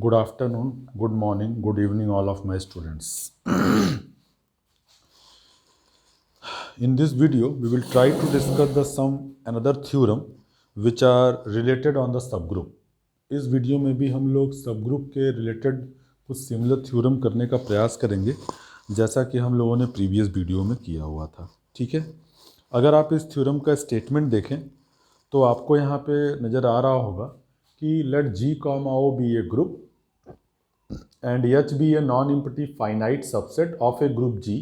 Good afternoon, good morning, good evening, all of my students. In this video, we will try to discuss another theorem which are related on the subgroup. इस video में भी हम लोग subgroup के related कुछ similar theorem करने का प्रयास करेंगे, जैसा कि हम लोगों ने प्रीवियस वीडियो में किया हुआ था। ठीक है, अगर आप इस थ्योरम का स्टेटमेंट देखें तो आपको यहाँ पे नज़र आ रहा होगा कि let G, O be a group and H be a non-empty finite subset of a group G,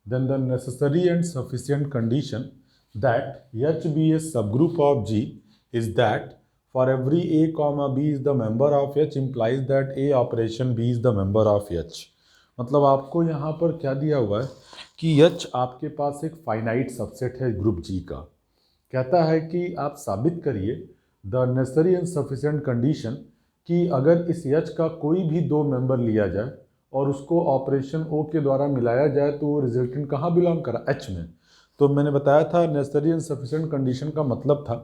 then the necessary and sufficient condition that H be a subgroup of G is that for every A, B is the member of H implies that A operation B is the member of H. मतलब आपको यहाँ पर क्या दिया हुआ है कि H आपके पास एक फाइनाइट सबसेट है ग्रुप G का। कहता है कि आप साबित करिए the necessary and sufficient condition कि अगर इस H का कोई भी दो मेंबर लिया जाए और उसको ऑपरेशन O के द्वारा मिलाया जाए तो वो रिजल्टेंट कहाँ बिलोंग करा, H में। तो मैंने बताया था नेसेसरी एंड सफिशिएंट कंडीशन का मतलब था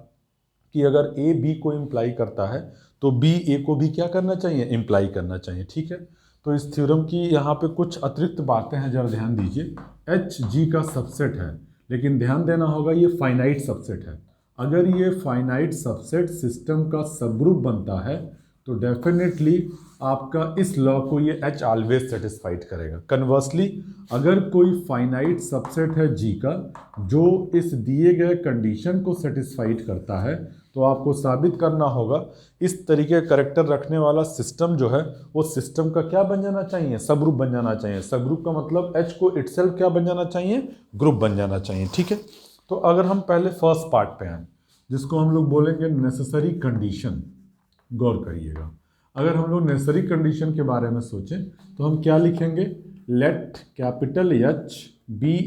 कि अगर A B को इम्प्लाई करता है तो B A को भी क्या करना चाहिए, इम्प्लाई करना चाहिए। ठीक है, तो इस थ्योरम की यहाँ पे कुछ अतिरिक्त बातें हैं, जरा ध्यान दीजिए। H G का सबसेट है, लेकिन ध्यान देना होगा ये फाइनाइट सबसेट है। अगर ये फाइनाइट सबसेट सिस्टम का सबग्रुप बनता है तो डेफिनेटली आपका इस लॉ को ये H ऑलवेज सेटिस्फाइड करेगा। कन्वर्सली अगर कोई फाइनाइट सबसेट है G का जो इस दिए गए कंडीशन को सेटिस्फाइड करता है तो आपको साबित करना होगा इस तरीके करेक्टर रखने वाला सिस्टम जो है वो सिस्टम का क्या बन जाना चाहिए, सबग्रुप बन जाना चाहिए। सबग्रुप का मतलब H को इटसेल्फ क्या बन जाना चाहिए, ग्रुप बन जाना चाहिए। ठीक है, तो अगर हम पहले फर्स्ट पार्ट पे आए जिसको हम लोग बोलेंगे नेसेसरी कंडीशन, गौर करिएगा। अगर हम लोग नेसेसरी कंडीशन के बारे में सोचें तो हम क्या लिखेंगे, let capital H be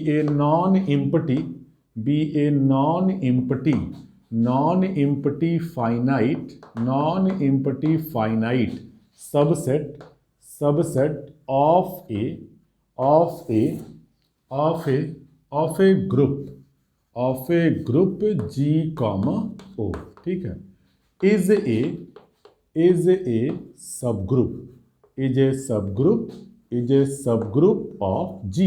a non empty finite subset of a group G, O। ठीक है, is a subgroup of G।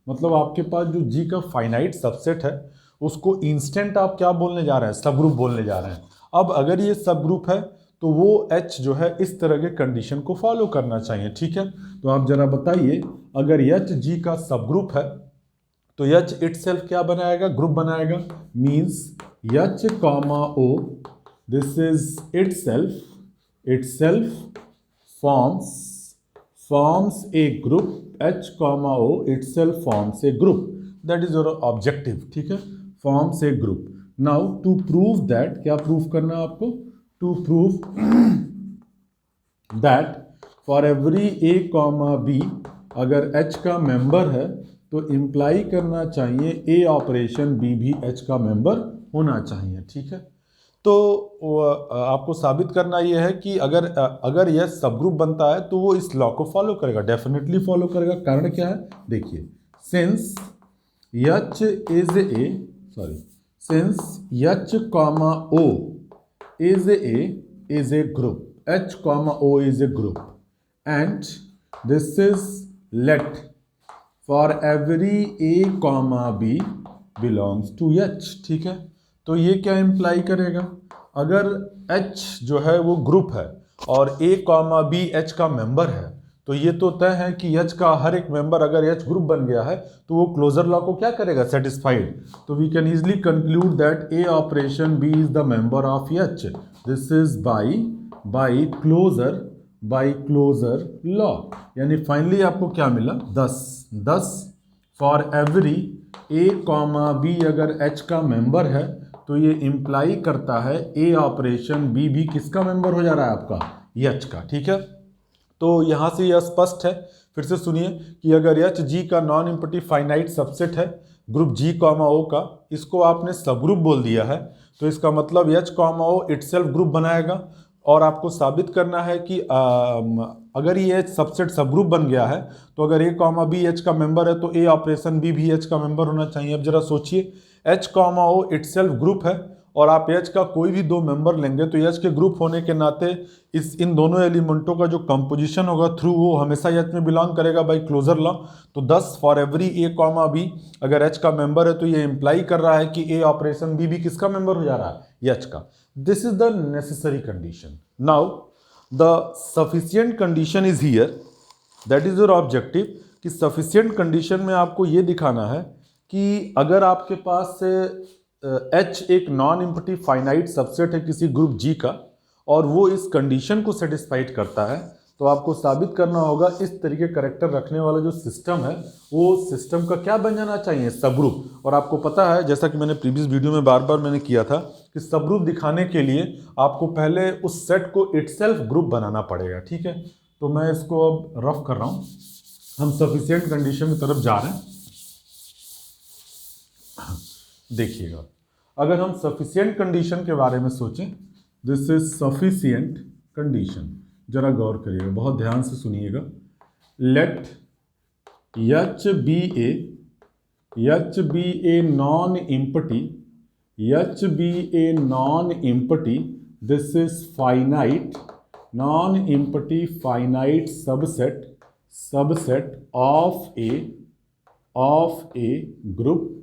मतलब आपके पास जो G का फाइनाइट सबसेट है उसको इंस्टेंट आप क्या बोलने जा रहे हैं, सबग्रुप बोलने जा रहे हैं। अब अगर ये सबग्रुप है तो वो H जो है इस तरह के कंडीशन को फॉलो करना चाहिए। ठीक है, तो आप जरा बताइए अगर H G का सबग्रुप है तो H इटसेल्फ क्या बनाएगा, ग्रुप बनाएगा। Means H, O this is itself forms a group। H, O itself forms a group, that is your objective। ठीक है, forms a group। now to prove that, क्या prove करना है आपको, to prove that for every A, B अगर H का member है तो इम्प्लाई करना चाहिए A ऑपरेशन B भी H का मेंबर होना चाहिए। ठीक है, तो आपको साबित करना यह है कि अगर यह सबग्रुप बनता है तो वो इस लॉ को फॉलो करेगा, डेफिनेटली फॉलो करेगा। कारण क्या है, देखिए, since H, O is a group, H, O is a group and this is let for every A, B belongs to H। ठीक है, तो ये क्या इम्प्लाई करेगा, अगर H जो है वो ग्रुप है और A, B H का मेंबर है तो ये तो तय है कि H का हर एक मेंबर अगर H ग्रुप बन गया है तो वो क्लोजर लॉ को क्या करेगा, सेटिस्फाइड। तो we can easily conclude that A operation B is the member of H। This is by closure law. यानी फाइनली आपको क्या मिला, 10 फॉर एवरी A, B अगर H का मेंबर है तो ये इम्प्लाई करता है A ऑपरेशन B भी किसका मेंबर हो जा रहा है, आपका H का। ठीक है, तो यहाँ से यह स्पष्ट है। फिर से सुनिए कि अगर H G का नॉन इम्पटी फाइनाइट सबसेट है ग्रुप G, O का, इसको आपने सबग्रुप बोल दिया है तो इसका मतलब H, O इटसेल्फ ग्रुप बनाएगा। और आपको साबित करना है कि अगर ये सबसेट सबग्रुप बन गया है तो अगर A, B H का मेंबर है तो A ऑपरेशन B भी H का मेंबर होना चाहिए। अब जरा सोचिए, H, O इटसेल्फ ग्रुप है और आप एच का कोई भी दो मेंबर लेंगे तो एच के ग्रुप होने के नाते इन दोनों एलिमेंटों का जो कंपोजिशन होगा थ्रू वो हमेशा एच में बिलोंग करेगा बाई क्लोजर लॉ। तो 10 for every A comma B अगर एच का मेंबर है तो ये इंप्लाई कर रहा है कि ए ऑपरेशन बी भी किसका मेंबर हो जा रहा है, एच का। This is the necessary condition. Now the sufficient condition is here, that is your objective कि सफिशिएंट कंडीशन में आपको ये दिखाना है कि अगर आपके पास H एक नॉन इम्पटी फाइनाइट सबसेट है किसी ग्रुप G का और वो इस कंडीशन को सेटिस्फाइड करता है, तो आपको साबित करना होगा इस तरीके करैक्टर रखने वाला जो सिस्टम है वो सिस्टम का क्या बन जाना चाहिए, सबग्रुप। और आपको पता है जैसा कि मैंने प्रीवियस वीडियो में बार बार मैंने किया था कि सबग्रुप दिखाने के लिए आपको पहले उस सेट को इटसेल्फ ग्रुप बनाना पड़ेगा। ठीक है, तो मैं इसको अब रफ कर रहा हूँ, हम सफिशिएंट कंडीशन की तरफ जा रहे हैं। देखिएगा, अगर हम सफिशिएंट कंडीशन के बारे में सोचें, दिस इज सफिशिएंट कंडीशन, जरा गौर करिएगा, बहुत ध्यान से सुनिएगा। Let H be a non empty, H be a non empty, this is finite, non empty finite subset of a group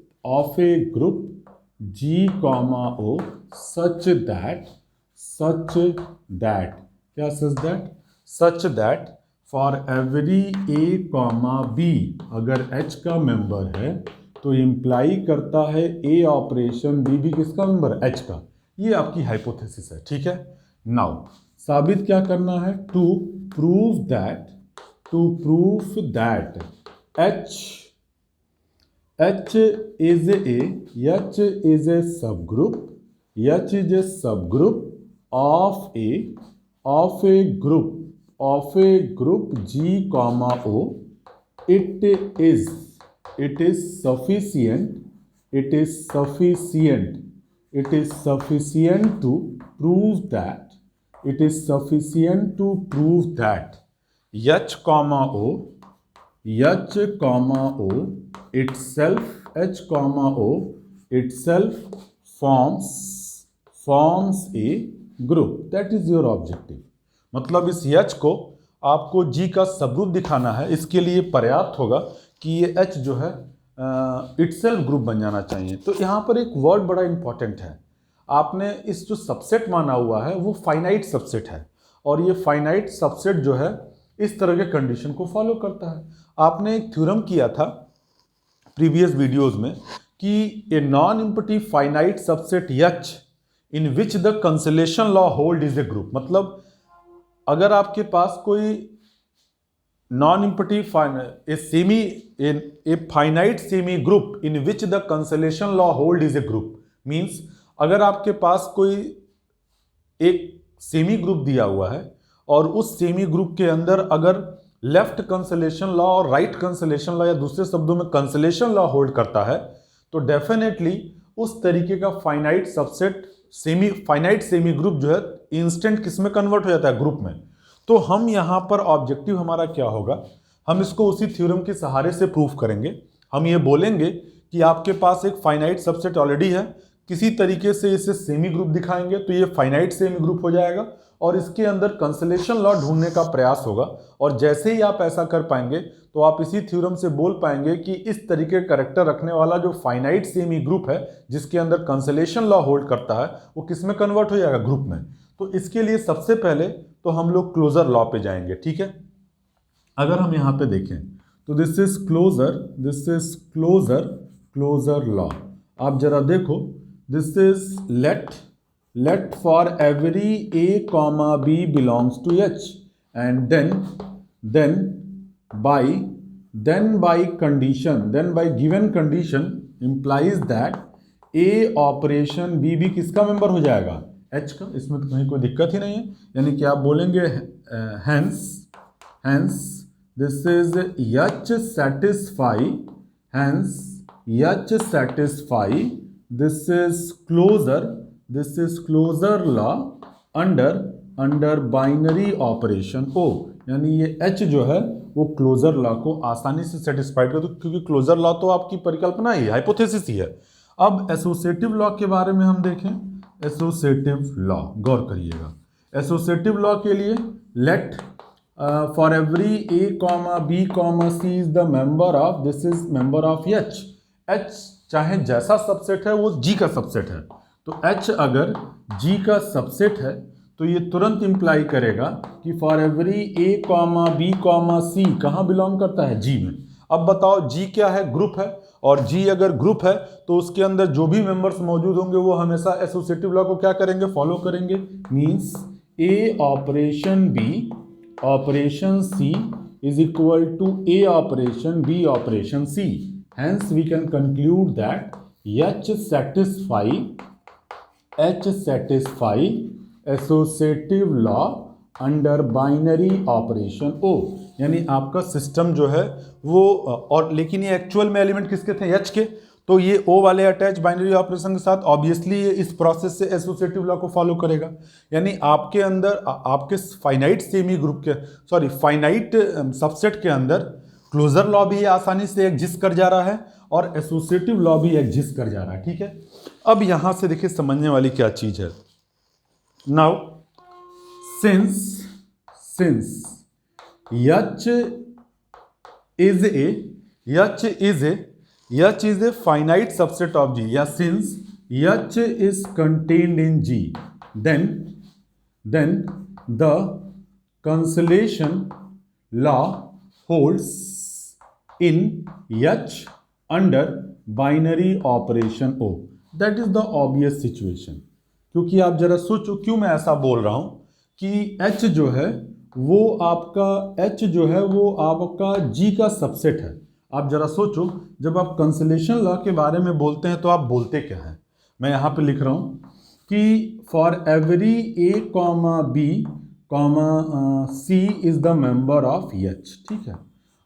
G comma O such that क्या such that for every A comma B अगर H का member है तो imply करता है A operation B भी किसका member, H का। ये आपकी हाइपोथेसिस है। ठीक है, नाउ साबित क्या करना है, to prove that H is a subgroup of a group G comma O. It is sufficient to prove that H comma O itself forms a group. That is your objective। मतलब इस H को आपको G का subgroup दिखाना है, इसके लिए पर्याप्त होगा कि ये H जो है इटसेल्फ ग्रुप बन जाना चाहिए। तो यहाँ पर एक वर्ड बड़ा इंपॉर्टेंट है, आपने इस जो सबसेट माना हुआ है वो फाइनाइट सबसेट है और ये फाइनाइट सबसेट जो है इस तरह के कंडीशन को फॉलो करता है। आपने एक थ्योरम किया था प्रीवियस वीडियोस में कि ए non empty finite subset H in which the consolation law hold is a group. मतलब अगर आपके पास कोई non empty a finite semi group in which the consolation law hold is a group, means अगर आपके पास कोई एक सेमी ग्रुप दिया हुआ है और उस सेमी ग्रुप के अंदर अगर लेफ्ट कंसलेशन लॉ और राइट कंसलेशन लॉ या दूसरे शब्दों में कंसलेशन लॉ होल्ड करता है, तो डेफिनेटली उस तरीके का finite subset finite semi group जो है इंस्टेंट किस में कन्वर्ट हो जाता है, ग्रुप में। तो हम यहाँ पर ऑब्जेक्टिव हमारा क्या होगा, हम इसको उसी थ्योरम के सहारे से प्रूफ करेंगे। हम ये बोलेंगे कि आपके पास एक फाइनाइट सबसेट ऑलरेडी है, किसी तरीके से इसे सेमी ग्रुप दिखाएंगे तो ये फाइनाइट सेमी ग्रुप हो जाएगा और इसके अंदर कंसलेशन लॉ ढूंढने का प्रयास होगा। और जैसे ही आप ऐसा कर पाएंगे तो आप इसी थ्योरम से बोल पाएंगे कि इस तरीके का कैरेक्टर रखने वाला जो फाइनाइट सेमी ग्रुप है जिसके अंदर कंसलेशन लॉ होल्ड करता है वो किस में कन्वर्ट हो जाएगा, ग्रुप में। तो इसके लिए सबसे पहले तो हम लोग क्लोजर लॉ पे जाएंगे। ठीक है, अगर हम यहाँ पे देखें तो दिस इज क्लोजर लॉ। आप जरा देखो, this is let for every A comma B belongs to H and then by given condition implies that A operation B भी किसका मेंबर हो जाएगा, H का। इसमें तो कहीं कोई दिक्कत ही नहीं है, यानी कि आप बोलेंगे hence this is H satisfy this is closure law under binary operation O। यानी ये H जो है वो क्लोजर लॉ को आसानी से सेटिस्फाइड कर दो, क्योंकि क्लोजर लॉ तो आपकी परिकल्पना ही, हाइपोथेसिस ही है। अब एसोसिएटिव लॉ के बारे में हम देखें एसोसिएटिव लॉ, गौर करिएगा। एसोसिएटिव लॉ के लिए let for every A comma B comma c is the member of, this is member of H. H चाहे जैसा सबसेट है वो जी का सबसेट है, तो एच अगर जी का सबसेट है तो ये तुरंत इंप्लाई करेगा कि for every A comma B comma C कहाँ बिलोंग करता है, जी में। अब बताओ जी क्या है, ग्रुप है, और जी अगर ग्रुप है तो उसके अंदर जो भी मेंबर्स मौजूद होंगे वो हमेशा एसोसिएटिव लॉ को क्या करेंगे, फॉलो करेंगे। Means a operation b operation c is equal to a operation b operation c. Hence we can conclude that H satisfy associative law under binary operation O। यानी आपका सिस्टम जो है वो, और लेकिन ये एक्चुअल में एलिमेंट किसके थे, H के, तो ये O वाले अटैच बाइनरी ऑपरेशन के साथ ऑब्वियसली ये इस प्रोसेस से एसोसिएटिव लॉ को फॉलो करेगा। यानी आपके अंदर आपके फाइनाइट सेमी ग्रुप के, सॉरी फाइनाइट सबसेट के अंदर क्लोजर लॉ भी आसानी से एग्जिस्ट कर जा रहा है और एसोसिएटिव लॉ भी एग्जिस्ट कर जा रहा है, ठीक है। अब यहां से देखिए समझने वाली क्या चीज है। Now since H is a finite subset of G, या since H is contained in G, then the cancellation law holds in H under binary operation O। That is the obvious situation। क्योंकि आप जरा सोचो क्यों मैं ऐसा बोल रहा हूं कि H जो है वो आपका G का सबसेट है। आप जरा सोचो, जब आप कंसलेशन लॉ के बारे में बोलते हैं तो आप बोलते क्या हैं। मैं यहां पे लिख रहा हूं कि for every A comma B comma c is the member of H, ठीक है।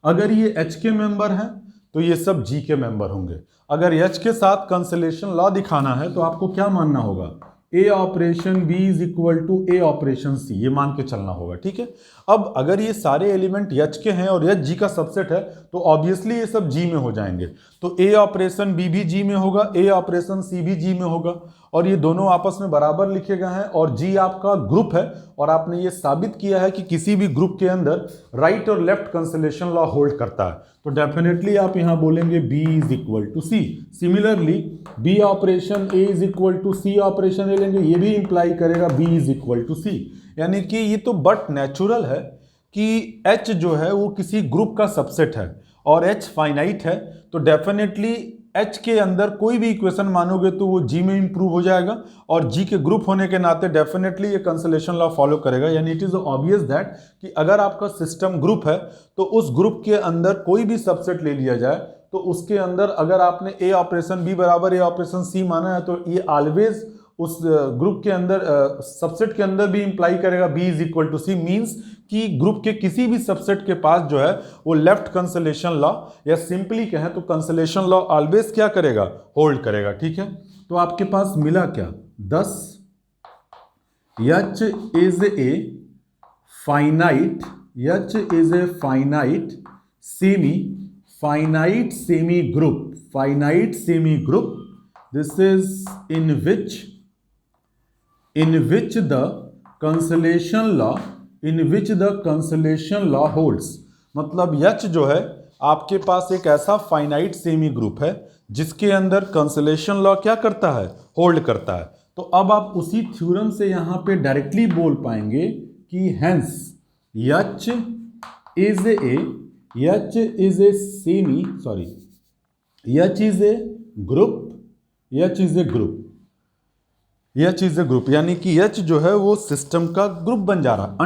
अगर ये H के मेंबर हैं तो ये सब G के मेंबर होंगे। अगर H के साथ कंसलेशन लॉ दिखाना है तो आपको क्या मानना होगा, A operation B is equal to A operation C, ये मान के चलना होगा, ठीक है। अब अगर ये सारे एलिमेंट H के हैं और H G का सबसेट है तो ऑब्वियसली ये सब G में हो जाएंगे। तो A ऑपरेशन B भी G में होगा, A ऑपरेशन C भी G में होगा, और ये दोनों आपस में बराबर लिखे गए हैं, और G आपका ग्रुप है। और आपने ये साबित किया है कि किसी भी ग्रुप के अंदर राइट और लेफ्ट कंसलेशन लॉ होल्ड करता है, तो डेफिनेटली आप यहां बोलेंगे B is equal to C। Similarly B operation A is equal to C operation ले लेंगे, ये भी इंप्लाई करेगा B is equal to C। यानी कि ये तो बट नेचुरल है कि H जो है वो किसी ग्रुप का सबसेट है और H फाइनाइट है, तो डेफिनेटली H के अंदर कोई भी इक्वेशन मानोगे तो वो G में इंप्रूव हो जाएगा, और G के ग्रुप होने के नाते डेफिनेटली ये कंसलेशन लॉ फॉलो करेगा। यानी इट इज ऑब्वियस दैट कि अगर आपका सिस्टम ग्रुप है तो उस ग्रुप के अंदर कोई भी सबसेट ले लिया जाए तो उसके अंदर अगर आपने A ऑपरेशन B बराबर A ऑपरेशन C माना है तो ये ऑलवेज उस ग्रुप के अंदर सबसेट के अंदर भी इंप्लाई करेगा B is equal to C। Means कि ग्रुप के किसी भी सबसेट के पास जो है वो लेफ्ट कंसलेशन लॉ, या सिंपली कहें तो कंसलेशन लॉ ऑलवेज क्या करेगा, होल्ड करेगा, ठीक है। तो आपके पास मिला क्या, 10 H is a finite semi group, this is in which the cancellation law holds। मतलब H जो है आपके पास एक ऐसा फाइनाइट सेमी ग्रुप है जिसके अंदर कंसलेशन लॉ क्या करता है, होल्ड करता है। तो अब आप उसी थ्योरम से यहां पे डायरेक्टली बोल पाएंगे कि hence H is A group, यानी कि H जो है वो सिस्टम का ग्रुप बन जा रहा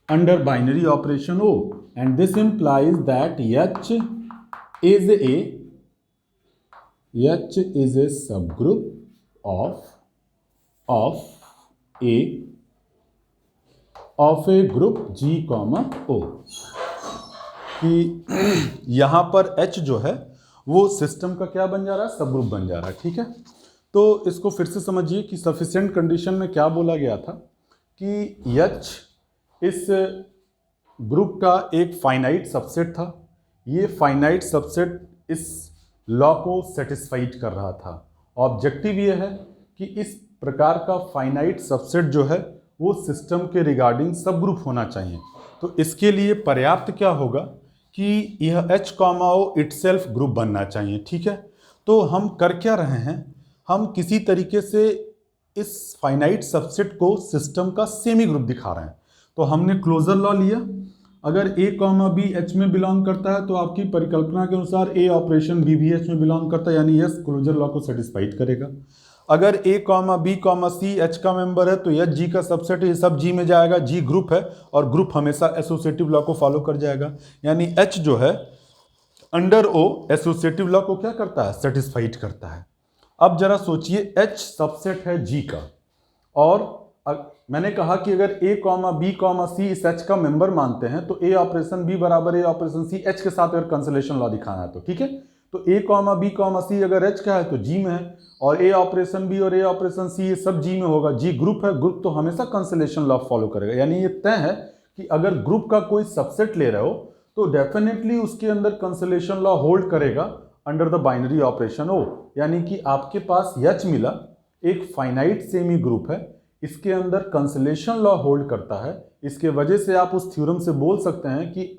under binary operation O, and this implies that H is a sub group of a group G, O। कि यहां पर H जो है वो सिस्टम का क्या बन जा रहा है, सब ग्रुप बन जा रहा है, ठीक है। तो इसको फिर से समझिए कि सफिशिएंट कंडीशन में क्या बोला गया था कि H इस ग्रुप का एक फाइनाइट सबसेट था। ये फाइनाइट सबसेट इस लॉ को सेटिस्फाइड कर रहा था, ऑब्जेक्टिव ये है कि इस प्रकार का फाइनाइट सबसेट जो है वो सिस्टम के रिगार्डिंग सब ग्रुप होना चाहिए। तो इसके लिए पर्याप्त क्या होगा कि यह H comma O itself group बनना चाहिए। ठीक है, तो हम कर क्या रहे हैं, हम किसी तरीके से इस फाइनाइट सबसेट को सिस्टम का सेमी ग्रुप दिखा रहे हैं। तो हमने क्लोजर लॉ लिया, अगर A कॉमा B H में बिलोंग करता है तो आपकी परिकल्पना के अनुसार A ऑपरेशन B भी H में बिलोंग करता है, यानी यस क्लोजर लॉ को सेटिस्फाइड करेगा। अगर A comma B comma C H का मेंबर है तो यह G का सबसेट है, ये सब G में जाएगा, G ग्रुप है और ग्रुप हमेशा एसोसिएटिव लॉ को फॉलो कर जाएगा, यानी H जो है अंडर O एसोसिएटिव लॉ को क्या करता है, सेटिस्फाइड करता है। अब जरा सोचिए H सबसेट है G का, और मैंने कहा कि अगर A comma B comma C इस H का मेंबर मानते हैं तो A ऑपरेशन B बराबर A ऑपरेशन C H के साथ अगर कंसोलेशन लॉ दिखाना है तो ठीक है, तो A comma B comma C अगर H का है तो G में है, और A ऑपरेशन B और A ऑपरेशन C ये सब G में होगा। G ग्रुप है, ग्रुप तो हमेशा कंसोलेशन लॉ फॉलो करेगा, यानी ये तय है कि अगर ग्रुप का कोई सबसेट ले रहे हो तो डेफिनेटली उसके अंदर कंसोलेशन लॉ होल्ड करेगा under the binary operation O, यानी कि आपके पास H मिला, एक फाइनाइट सेमी ग्रुप है, इसके अंदर कंसोलेशन लॉ होल्ड करता है। इसके वजह से आप उस थ्योरम से बोल सकते हैं कि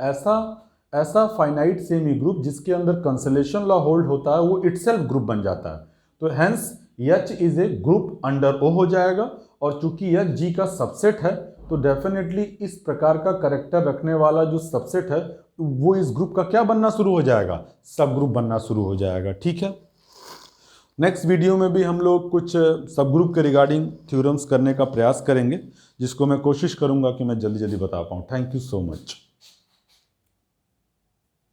ऐसा फाइनाइट सेमी ग्रुप जिसके अंदर कंसोलेशन लॉ होल्ड होता है वो इटसेल्फ ग्रुप बन जाता है। तो hence H is A group under O हो जाएगा, और चूंकि H G का सबसेट है तो डेफिनेटली इस प्रकार का करैक्टर रखने वाला जो सबसेट है वो इस ग्रुप का क्या बनना शुरू हो जाएगा, सब ग्रुप बनना शुरू हो जाएगा। ठीक है, नेक्स्ट वीडियो में भी हम लोग कुछ सब ग्रुप के रिगार्डिंग थ्योरम्स करने का प्रयास करेंगे, जिसको मैं कोशिश करूंगा कि मैं जल्दी जल्दी बता पाऊँ। Thank you so much.